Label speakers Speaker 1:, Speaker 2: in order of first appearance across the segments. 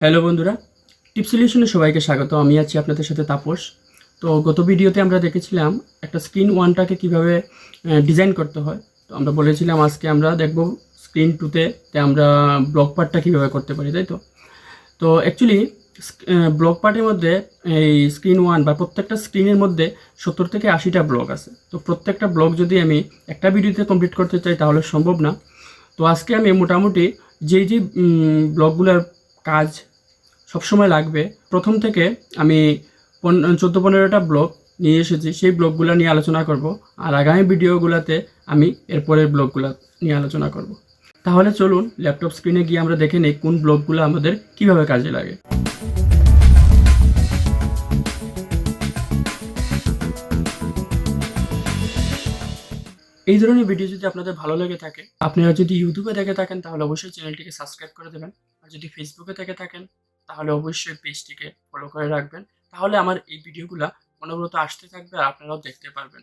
Speaker 1: Hello বন্ধুরা, টিপ সলিউশনে সবাইকে স্বাগত। আমি আছি আপনাদের সাথে তাপস। তো গত ভিডিওতে আমরা দেখেছিলাম একটা স্ক্রিন ওয়ানটাকে কীভাবে ডিজাইন করতে হয়। তো আমরা বলেছিলাম আজকে আমরা দেখব স্ক্রিন টুতে আমরা ব্লক পার্টটা কীভাবে করতে পারি, তাই তো? তো অ্যাকচুয়ালি ব্লক পার্টের মধ্যে এই স্ক্রিন ওয়ান বা প্রত্যেকটা স্ক্রিনের মধ্যে 70 থেকে 80টা ব্লক আছে। তো প্রত্যেকটা ব্লক যদি আমি একটা ভিডিওতে কমপ্লিট করতে চাই তাহলে সম্ভব না। তো আজকে আমি মোটামুটি যেই ব্লকগুলোর কাজ সবসময় লাগবে, প্রথম থেকে আমি 14-15টা ব্লক নিয়ে এসেছি, সেই ব্লকগুলো নিয়ে আলোচনা করব। আর আগামী ভিডিওগুলোতে আমি এরপরের ব্লকগুলো নিয়ে আলোচনা করব। তাহলে চলুন ল্যাপটপ স্ক্রিনে গিয়ে আমরা দেখে নিই কোন ব্লকগুলো আমাদের কিভাবে কাজে লাগে। এই ধরনের ভিডিও যদি আপনাদের ভালো লেগে থাকে, আপনারা যদি ইউটিউবে দেখে থাকেন তাহলে অবশ্যই চ্যানেলটিকে সাবস্ক্রাইব করে দেবেন। আর যদি ফেসবুকে দেখে থাকেন তাহলে অবশ্যই পেজটিকে ফলো করে রাখবেন। তাহলে আমার এই ভিডিওগুলো অনবরত আসতে থাকবে আর আপনারাও দেখতে পারবেন।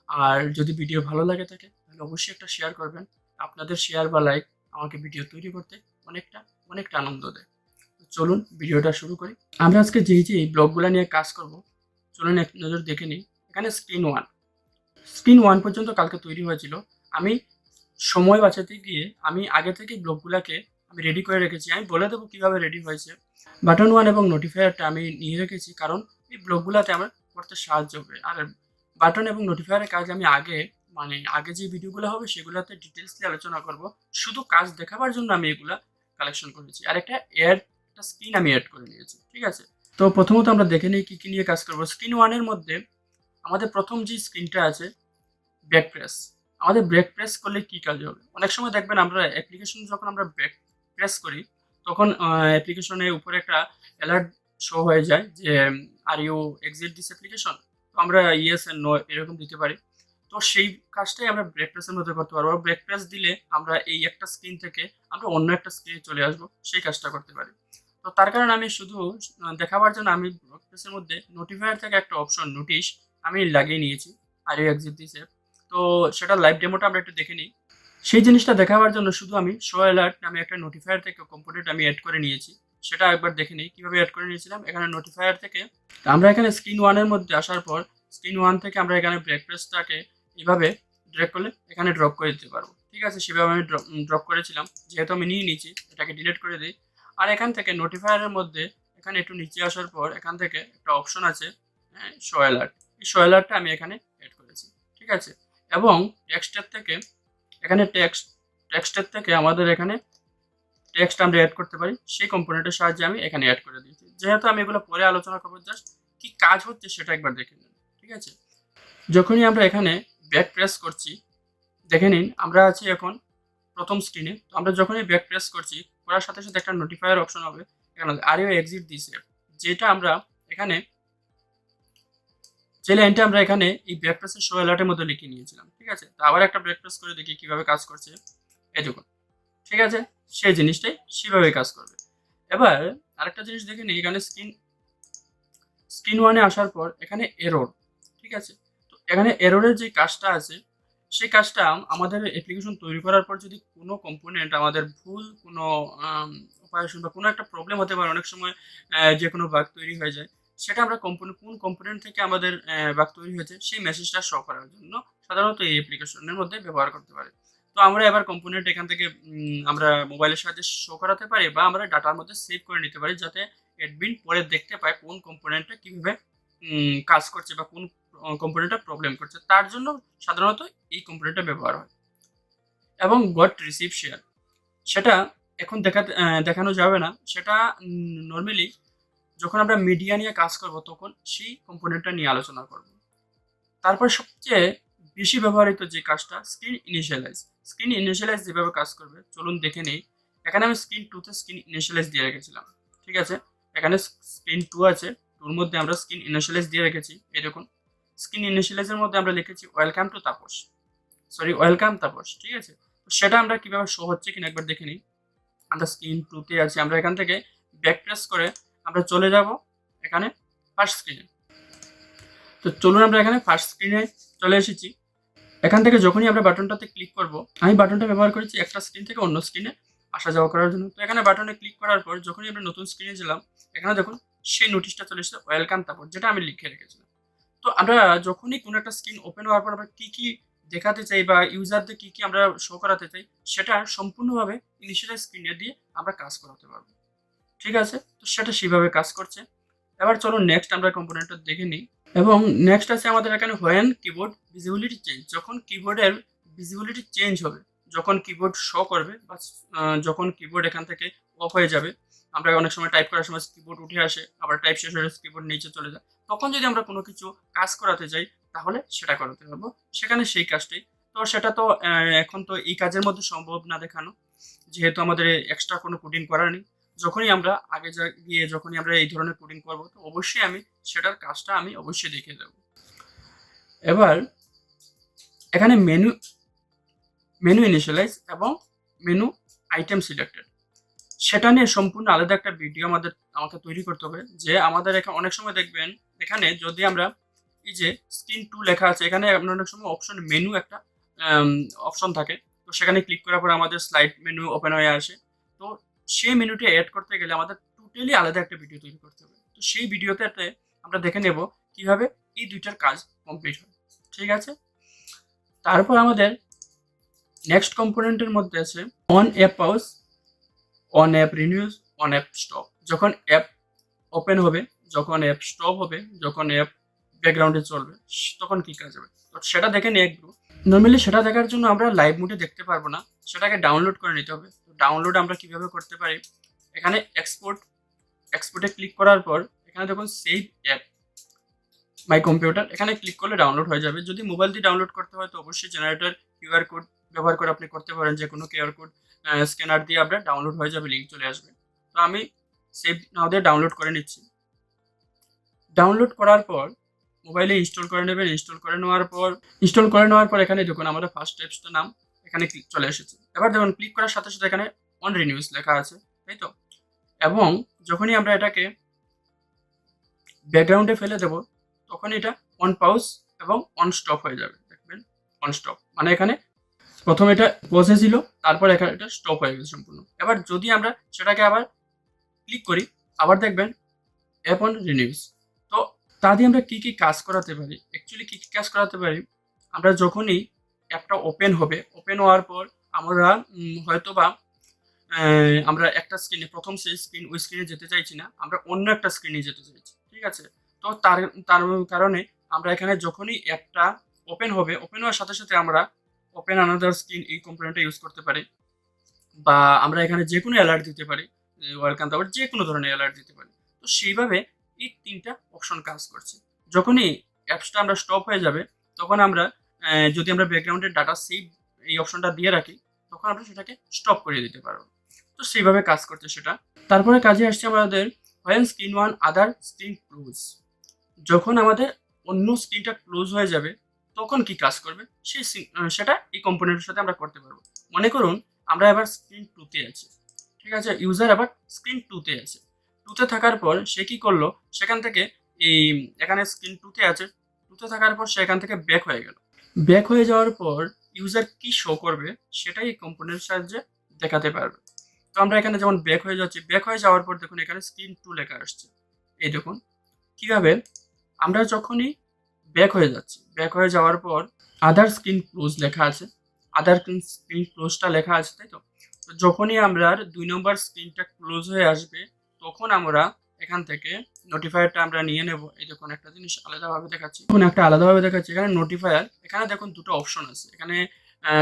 Speaker 1: আর যদি ভিডিও ভালো লাগে থাকে তাহলে অবশ্যই একটা শেয়ার করবেন। আপনাদের শেয়ার বা লাইক আমাকে ভিডিও তৈরি করতে অনেকটা আনন্দ দেয়। তো চলুন ভিডিওটা শুরু করি। আমরা আজকে যেই ব্লগগুলো নিয়ে কাজ করব, চলুন এক নজর দেখে নিই। এখানে স্ক্রিন ওয়ান পর্যন্ত কালকে তৈরি হয়েছিল। আমি সময় বাঁচাতে গিয়ে আমি আগে থেকে ব্লকগুলোকে আমি রেডি করে রেখেছি। আমি বলে দেবো কীভাবে রেডি হয়েছে। বাটন ওয়ান এবং নোটিফায়ারটা আমি নিয়ে রেখেছি, কারণ এই ব্লকগুলোতে আমার করতে সাহায্য হবে। আর বাটন এবং নোটিফায়ারের কাজ আমি আগে যে ভিডিওগুলো হবে সেগুলোতে ডিটেলসলি আলোচনা করব। শুধু কাজ দেখাবার জন্য আমি এগুলা কালেকশন করেছি। আর একটা স্ক্রিন আমি অ্যাড করে নিয়েছি, ঠিক আছে? তো প্রথমত আমরা দেখে নিই কী নিয়ে কাজ করবো। স্ক্রিন ওয়ানের মধ্যে আমাদের প্রথম যে স্ক্রিনটা আছে, ব্যাক প্রেস। আমাদের ব্রেক প্রেস করলে কি কাজ হবে? অনেক সময় দেখবেন আমরা অ্যাপ্লিকেশন যখন আমরা ব্রেক প্রেস করি তখন অ্যাপ্লিকেশনের উপরে একটা অ্যালার্ট শো হয়ে যায় যে are you exit this application. তো আমরা ইয়েস এন্ড নো এরকম দিতে পারি। তো সেই কাজটাই আমরা ব্রেক প্রেসের মধ্যে করতে পারবো। ব্রেক প্রেস দিলে আমরা এই একটা স্ক্রিন থেকে আমরা অন্য একটা স্ক্রিনে চলে আসবো, সেই কাজটা করতে পারি। তো তার কারণে আমি শুধু দেখাবার জন্য আমি ব্রেক প্রেসের মধ্যে নোটিফায়ার থেকে একটা অপশন নোটিশ আমি লাগিয়ে নিয়েছি, are you exit this app. তো সেটা লাইভ ডেমোটা আমরা একটু দেখে নিই। সেই জিনিসটা দেখাবার জন্য শুধু আমি শো অ্যালার্ট নামে একটা নোটিফায়ার থেকে কম্পোনেন্ট আমি অ্যাড করে নিয়েছি। সেটা একবার দেখে নিই কীভাবে অ্যাড করে নিয়েছিলাম। এখানে নোটিফায়ার থেকে আমরা এখানে স্ক্রিন ওয়ানের মধ্যে আসার পর স্ক্রিন ওয়ান থেকে আমরা এখানে ব্রেক প্রেসটাকে এইভাবে ড্র্যাগ করলে এখানে ড্রপ করে দিতে পারবো, ঠিক আছে? সেভাবে আমি ড্রপ করেছিলাম। যেহেতু আমি নিয়ে নিয়েছি এটাকে ডিলিট করে দিই। আর এখান থেকে নোটিফায়ারের মধ্যে এখানে একটু নিচে আসার পর এখান থেকে একটা অপশন আছে শো অ্যালার্ট। এই শো অ্যালার্টটা আমি এখানে অ্যাড করেছি, ঠিক আছে? এবং টেক্সটের থেকে এখানে টেক্সটের থেকে আমাদের এখানে টেক্সট আমরা অ্যাড করতে পারি, সেই কম্পোনেন্টের সাহায্যে আমি এখানে অ্যাড করে দিয়েছি। যেহেতু আমি এগুলো পরে আলোচনা করবো, জাস্ট কি কাজ হচ্ছে সেটা একবার দেখে নিন, ঠিক আছে? যখনই আমরা এখানে ব্যাক প্রেস করছি, দেখে নিন আমরা আছি এখন প্রথম স্ক্রিনে। তো আমরা যখনই ব্যাক প্রেস করছি করার সাথে সাথে একটা নোটিফায়ার অপশন হবে এখানে, are you exit this app. যেটা আমরা এখানে যে লাইনটা আমরা এখানে এই ব্রেক প্রেসের শো অ্যালার্টের মধ্যে লিখে নিয়েছিলাম, ঠিক আছে? তো আবার একটা ব্রেক প্রেস করে দেখি কিভাবে কাজ করছে। এই দেখুন, ঠিক আছে? সেই জিনিসটাই সেভাবে কাজ করবে। এবার আরেকটা জিনিস দেখে নিই। এখানে স্ক্রিন ওয়ানে আসার পর এখানে এরর, ঠিক আছে? তো এখানে এররের যে কাজটা আছে সেই কাজটা আমাদের অ্যাপ্লিকেশন তৈরি করার পর যদি কোনো কম্পোনেন্ট আমাদের ভুল কোনো অপারেশন বা কোনো একটা প্রবলেম হতে পারে, অনেক সময় যে কোনো বাগ তৈরি হয়ে যায়, সেটা আমরা কোন কম্পোনেন্ট থেকে আমাদের বাগ তৈরি হয়েছে সেই মেসেজটা শো করার জন্য সাধারণত এই অ্যাপ্লিকেশনের মধ্যে ব্যবহার করতে পারি। তো আমরা এবার কম্পোনেন্ট এখান থেকে আমরা মোবাইলের সাহায্যে শো করাতে পারি বা আমরা ডাটার মধ্যে সেভ করে নিতে পারি, যাতে অ্যাডমিন পরে দেখতে পায় কোন কম্পোনেন্টটা কীভাবে কাজ করছে বা কোন কম্পোনেন্টটা প্রবলেম করছে। তার জন্য সাধারণত এই কম্পোনেন্টটা ব্যবহার হয়। এবং গট রিসিভ শেয়ার, সেটা এখন দেখানো যাবে না। সেটা নর্মালি যখন আমরা মিডিয়া নিয়ে কাজ করব তখন সেই কম্পোনেন্টটা নিয়ে আলোচনা করব। তারপর সবচেয়ে বেশি ব্যবহৃত যে কাজটা স্ক্রিন ইনিশিয়ালাইজ যেভাবে কাজ করবে চলুন দেখে নেই। এখানে আমি স্ক্রিন টুতে স্ক্রিন ইনিশিয়ালাইজ দিয়ে রেখেছিলাম, ঠিক আছে? এখানে স্ক্রিন টু আছে, টুর মধ্যে আমরা স্ক্রিন ইনিশিয়ালাইজ দিয়ে রেখেছি। এই দেখুন, স্ক্রিন ইনিশিয়ালাইজের মধ্যে আমরা লিখেছি ওয়েলকাম তাপস, ঠিক আছে? তো সেটা আমরা কিভাবে শো হচ্ছে কিনা একবার দেখে নিই। আমরা স্ক্রিন টুতে আছি, আমরা এখান থেকে ব্যাক প্রেস করে আমরা চলে যাব এখানে ফার্স্ট স্ক্রিনে। তো চলুন আমরা এখানে ফার্স্ট স্ক্রিনে চলে এসেছি। এখান থেকে যখনই আমরা বাটনটাতে ক্লিক করব, আমি বাটনটা ব্যবহার করেছি একটা স্ক্রিন থেকে অন্য স্ক্রিনে আসা যাওয়া করার জন্য। তো এখানে বাটনে ক্লিক করার পর যখনই আমরা নতুন স্ক্রিনে গেলাম, এখানে দেখুন সেই নোটিশটা চলে এসেছে ওয়েলকাম, তারপর যেটা আমি লিখে রেখেছিলাম। তো আমরা যখনই কোনো একটা স্ক্রিন ওপেন হওয়ার পর আমরা কি, কি দেখাতে চাই বা ইউজারদের কি, কি আমরা শো করাতে চাই, সেটা সম্পূর্ণভাবে ইনিশিয়াল স্ক্রিনে দিয়ে আমরা কাজ করাতে পারবো। ঠিক আছে? তো সেটা সেভাবে কাজ করছে। এবার চলুন নেক্সট আমরা কম্পোনেন্টটা দেখে নিই। এবং নেক্সট আছে আমাদের এখানে হোয়েন কিবোর্ড ভিজিবিলিটি চেঞ্জ, যখন কিবোর্ডের ভিজিবিলিটি চেঞ্জ হবে, যখন কিবোর্ড শো করবে বা যখন কিবোর্ড এখান থেকে অফ হয়ে যাবে, আমরা অনেক সময় টাইপ করার সময় কিবোর্ড উঠে আসে, আবার টাইপ শেষ হয়ে কিবোর্ড নিচে চলে যায়, তখন যদি আমরা কোনো কিছু কাজ করাতে যাই তাহলে সেটা করাতে পারবো, সেখানে সেই কাজটাই। তো সেটা তো এখন তো এই কাজের মধ্যে সম্ভব না দেখানো, যেহেতু আমাদের এক্সট্রা কোনো কোডিং করার নেই। যখনই আমরা আগে গিয়ে যখনই আমরা এই ধরনের কোডিং করবো, তো অবশ্যই আমি সেটার কাজটা আমি অবশ্যই দেখিয়ে দেবো। এবার এখানে মেনু মেনু ইনিশিয়ালাইজ এবং মেনু আইটেম সিলেক্টেড, সেটা নিয়ে সম্পূর্ণ আলাদা একটা ভিডিও আমাকে তৈরি করতে হবে। যে আমাদের এখানে অনেক সময় দেখবেন, এখানে যদি আমরা এই যে স্ক্রিন 2 লেখা আছে, এখানে আপনার অনেক সময় অপশন মেনু একটা অপশন থাকে। তো সেখানে ক্লিক করার পর আমাদের স্লাইড মেনু ওপেন হয়ে আসে। তো সেই মেনুটা এড করতে গেলে আমাদের টোটালি আলাদা একটা ভিডিও তৈরি করতে হবে। তো সেই ভিডিওতে আমরা দেখে নেব কিভাবে এই দুইটার কাজ কমপ্লিট হয়। ঠিক আছে? তারপর আমাদের নেক্সট কম্পোনেন্টের মধ্যে আছে on app pause, on app renews, on app stop. যখন অ্যাপ ওপেন হবে, যখন অ্যাপ স্টপ হবে, যখন অ্যাপ ব্যাকগ্রাউন্ডে চলবে, তখন কি কাজ হবে, তো সেটা দেখে নিই একটু। নর্মালি সেটা দেখার জন্য আমরা লাইভ মোডে দেখতে পারবো না, সেটাকে ডাউনলোড করে নিতে হবে। তো ডাউনলোড আমরা কিভাবে করতে পারি, এখানে এক্সপোর্টে ক্লিক করার পর এখানে দেখুন সেভ অ্যাপ মাই কম্পিউটার, এখানে ক্লিক করলে ডাউনলোড হয়ে যাবে। যদি মোবাইল দিয়ে ডাউনলোড করতে হয় তো অবশ্যই জেনারেটর কিউআর কোড ব্যবহার করে আপনি করতে পারেন, যে কোনো কিউআর কোড স্ক্যানার দিয়ে আপনার ডাউনলোড হয়ে যাবে, লিঙ্ক চলে আসবে। তো আমি সেভ নাও দিয়ে ডাউনলোড করে নিচ্ছি। ডাউনলোড করার পর মোবাইলে ইনস্টল করে নেবেন। ইনস্টল করে নেওয়ার পর এখানে দেখুন আমাদের ফার্স্ট অ্যাপসটার নাম এখানে চলে এসেছে। এবার দেখুন ক্লিক করার সাথে সাথে এখানে অন রিনিউজ লেখা আছে, তাই তো? এবং যখনই আমরা এটাকে ব্যাকগ্রাউন্ডে ফেলে দেব, তখন এটা অন পাউজ এবং অন স্টপ হয়ে যাবে। দেখবেন অন স্টপ মানে এখানে প্রথমে এটা পজে ছিল, তারপর এখানে এটা স্টপ হয়ে গেছে সম্পূর্ণ। এবার যদি আমরা সেটাকে আবার ক্লিক করি, আবার দেখবেন অ্যাপ অন রিনিউজ। তো তা দিয়ে আমরা কি, কি কাজ করাতে পারি? অ্যাকচুয়ালি কি, কি কাজ করাতে পারি? আমরা যখনই অ্যাপটা ওপেন হবে, ওপেন হওয়ার পর আমরা হয়তোবা আমরা একটা স্ক্রিনে, প্রথম সেই স্ক্রিন, ওই স্ক্রিনে যেতে চাইছি না, আমরা অন্য একটা স্ক্রিনে যেতে চাইছি। ঠিক আছে? তো তার তার কারণে আমরা এখানে যখনই অ্যাপটা ওপেন হবে, ওপেন হওয়ার সাথে সাথে আমরা ওপেন আনাদার স্ক্রিন এই কম্পোনেন্টটা ইউজ করতে পারি। বা আমরা এখানে যেকোনো অ্যালার্ট দিতে পারি, ওয়েলকাম তারপর যেকোনো ধরনের অ্যালার্ট দিতে পারি। তো সেইভাবে এই ৩ টা অপশন কাজ করছে। যখনই অ্যাপসটা আমরা স্টপ হয়ে যাবে, তখন আমরা যদি আমরা ব্যাকগ্রাউন্ডের ডাটা সেভ এই অপশনটা দিয়ে রাখি, তখন আমরা সেটাকে স্টপ করে দিতে পারবো। তো সেইভাবে কাজ করছে সেটা। তারপরে কাজে আসছে আমাদের when screen one other screen close, যখন আমাদের অন্য স্ক্রিনটা ক্লোজ হয়ে যাবে, তখন কি কাজ করবে সেটা এই কম্পোনেন্টের সাথে আমরা করতে পারবো। মনে করুন আমরা এবার স্ক্রিন 2 তে আছি। ঠিক আছে? ইউজার আবার স্ক্রিন 2 তে আছে। 2 তে থাকার পর সে কি করলো? সেখান থেকে এই এখানে স্ক্রিন 2 তে আছে। 2 তে থাকার পর সে এখান থেকে ব্যাক হয়ে গেল। ব্যাক হয়ে যাওয়ার পর ইউজার কি শো করবে সেটাই এই কম্পোনেন্টের সাহায্যে দেখাতে পারবে। তো আমরা এখানে যেমন ব্যাক হয়ে যাচ্ছি, ব্যাক হয়ে যাওয়ার পর দেখুন এখানে স্ক্রিন 2 লেখা আসছে। এই দেখুন কিভাবে আমরা যখনই ব্যাক হয়ে যাচ্ছি, ব্যাক হয়ে যাওয়ার পর আদার স্ক্রিন ক্লোজ লেখা আছে, আদার স্ক্রিন ক্লোজটা লেখা আছে, তাই তো? তো যখনই আমরা ২ নম্বর স্ক্রিনটা ক্লোজ হয়ে আসবে, তখন আমরা এখান থেকে নোটিফায়ারটা আমরা নিয়ে নেব। এই দেখুন একটা জিনিস আলাদাভাবে দেখাচ্ছি, দেখুন একটা আলাদাভাবে দেখাচ্ছি। এখানে নোটিফায়ার, এখানে দেখুন দুটো অপশন আছে। এখানে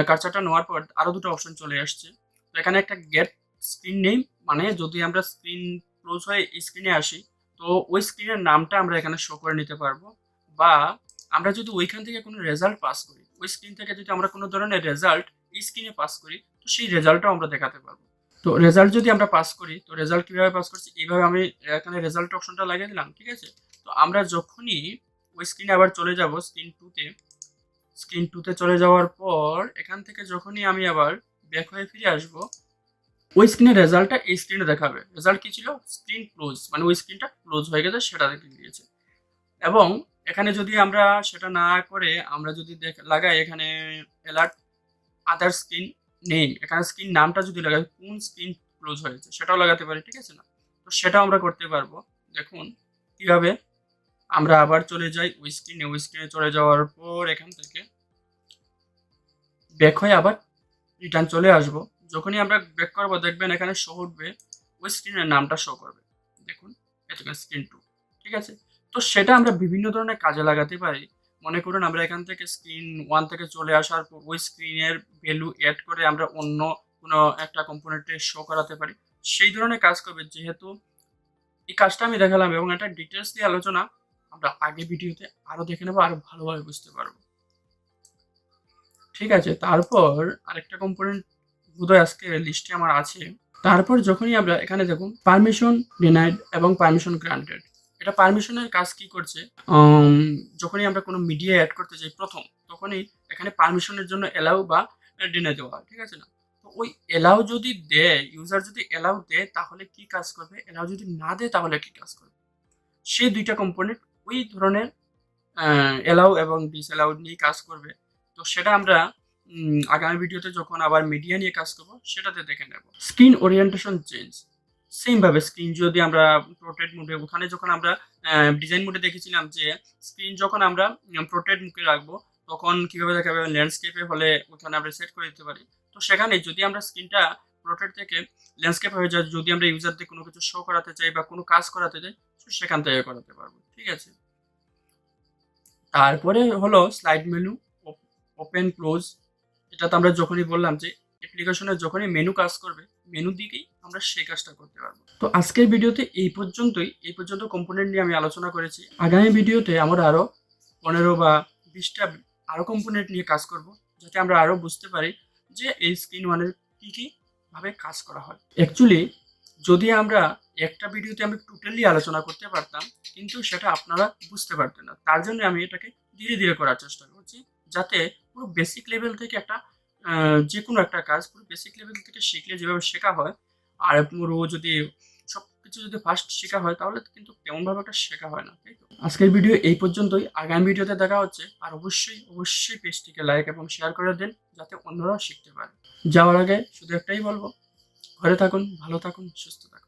Speaker 1: কার্সারটা নেওয়ার পর আরো দুটো অপশন চলে আসছে। তো এখানে একটা গেট স্ক্রিন নেম, মানে যদি আমরা স্ক্রিন ক্লোজ হয়ে এই স্ক্রিনে আসি, তো ওই স্ক্রিনের নামটা আমরা এখানে শো করে নিতে পারবো। বা আমরা যদি ওইখান থেকে কোনো রেজাল্ট পাস করি, ওই স্ক্রিন থেকে যদি আমরা কোনো ধরনের রেজাল্ট এই স্ক্রিনে পাস করি, তো সেই রেজাল্টটাও আমরা দেখাতে পারবো। তো রেজাল্ট যদি আমরা পাস করি, তো রেজাল্ট কিভাবে পাস করছি, এইভাবে আমি এখানে রেজাল্ট অপশনটা লাগিয়ে দিলাম। ঠিক আছে? তো আমরা যখনই ওই স্ক্রিনে আবার চলে যাব, স্ক্রিন 2 তে চলে যাওয়ার পর এখান থেকে যখনই আমি আবার ব্যাক হয়ে ফিরে আসবো, ওই স্ক্রিনের রেজাল্টটা এই স্ক্রিনে দেখাবে। রেজাল্ট কি ছিল? স্ক্রিন ক্লোজ, মানে ওই স্ক্রিনটা ক্লোজ হয়ে গেছে সেটা দেখিয়ে দিয়েছে। এবং এখানে যদি আমরা সেটা না করে আমরা যদি লাগাই এখানে অ্যালার্ট আদার স্ক্রিন নেম, এখানে স্ক্রিন নামটা যদি লাগাই, কোন স্ক্রিন ক্লোজ হয়েছে সেটাও লাগাতে পারি, ঠিক আছে না? তো সেটাও আমরা করতে পারবো। দেখুন কিভাবে, আমরা আবার চলে যাই ওই স্ক্রিনে চলে যাওয়ার পর এখান থেকে ব্যাক হয়ে আবার রিটার্ন চলে আসবো। যখনই আমরা ব্যাক করবো দেখবেন এখানে শো উঠবে, ওই স্ক্রিনের নামটা শো করবে। দেখুন এতক্ষণ স্ক্রিন 2, ঠিক আছে? তো সেটা আমরা বিভিন্ন ধরনের কাজে লাগাতে পারি। মনে করুন আমরা এখান থেকে স্ক্রিন 1 থেকে চলে আসার পর ওই স্ক্রিনের ভ্যালু এড করে আমরা অন্য কোনো একটা কম্পোনেন্টে শো করাতে পারি। সেই ধরনের কাজ করবে। যেহেতু এই কাজটা আমি দেখালাম এবং এটা ডিটেইলসলি আলোচনা আমরা আগের ভিডিওতে আরো দেখে নেবো, আরো ভালোভাবে বুঝতে পারবো। ঠিক আছে? তারপর আরেকটা কম্পোনেন্ট বোধহয় আজকে লিস্টে আমার আছে। তারপর যখনই আমরা এখানে দেখুন পারমিশন ডিনাইড এবং পারমিশন গ্রান্টেড। এটা পারমিশনের কাজ কি করছে? উম যখনই আমরা কোনো মিডিয়া এড করতে যাই তখনই এখানে পারমিশনের জন্য অ্যালাউ বা ডিনাই দেওয়া হয়। ঠিক আছে না? তো ওই অ্যালাউ যদি দেয়, ইউজার যদি অ্যালাউ দেয় তাহলে কি কাজ করবে? অ্যালাউ যদি না দেয় তাহলে কি কাজ করবে? সেই ২ টা কম্পোনেন্ট ওই ধরনের অ্যালাউ এবং ডিসঅ্যালাউ নিয়ে কাজ করবে। তো সেটা আমরা আগামী ভিডিওতে যখন আবার মিডিয়া নিয়ে কাজ করব সেটাতে দেখে নেব। Screen orientation change. সেম ভাবে স্ক্রিন যদি আমরা পোর্ট্রেট মোডে, ওখানে যখন আমরা ডিজাইন মোডে দেখেছিলাম যে স্ক্রিন যখন আমরা পোর্ট্রেট মুডে রাখবো তখন কিভাবে দেখাবে, ল্যান্ডস্কেপে হলে ওখানে আমরা সেট করে দিতে পারি। তো সেখানে যদি আমরা স্ক্রিনটা পোর্ট্রেট থেকে ল্যান্ডস্কেপ হয়ে যায়, যদি আমরা ইউজারদের কোনো কিছু শো করাতে চাই বা কোনো কাজ করাতে চাই, সেখান থেকে করাতে পারবো। ঠিক আছে? তারপরে হলো স্লাইড মেনু, ওপেন ক্লোজ। এটা তো আমরা যখনই বললাম যে অ্যাপ্লিকেশনের যখনই মেনু কাজ করবে, মেনু দিকেই আমরা সেই কাজটা করতে পারবো। তো আজকের ভিডিওতে এই পর্যন্ত কম্পোনেন্ট নিয়ে আমি আলোচনা করেছি। আগামী ভিডিওতে আমরা আরো 15 বা 20টা আরো কম্পোনেন্ট নিয়ে কাজ করব, যাতে আমরা আরো বুঝতে পারি যে এই স্ক্রিন ওয়ানের কি কি ভাবে কাজ করা হয়। অ্যাকচুয়ালি যদি আমরা একটা ভিডিওতে আমি টোটালি আলোচনা করতে পারতাম, কিন্তু সেটা আপনারা বুঝতে পারতেন না। তার জন্য আমি এটাকে ধীরে ধীরে করার চেষ্টা করছি, যাতে পুরো বেসিক লেভেল থেকে একটা যেকোনো একটা কাজ পুরো বেসিক লেভেল থেকে শিখলে যেভাবে শেখা হয়, আর পুরো যদি সবকিছু যদি ফার্স্ট শেখা হয় তাহলে কিন্তু তেমনভাবে একটা শেখা হয় না, তাই তো? আজকের ভিডিও এই পর্যন্তই। আগামী ভিডিওতে দেখা হচ্ছে। আর অবশ্যই পেজটিকে লাইক এবং শেয়ার করে দেন, যাতে অন্যরাও শিখতে পারে। যাওয়ার আগে শুধু একটাই বলবো, ঘরে থাকুন, ভালো থাকুন, সুস্থ থাকুন।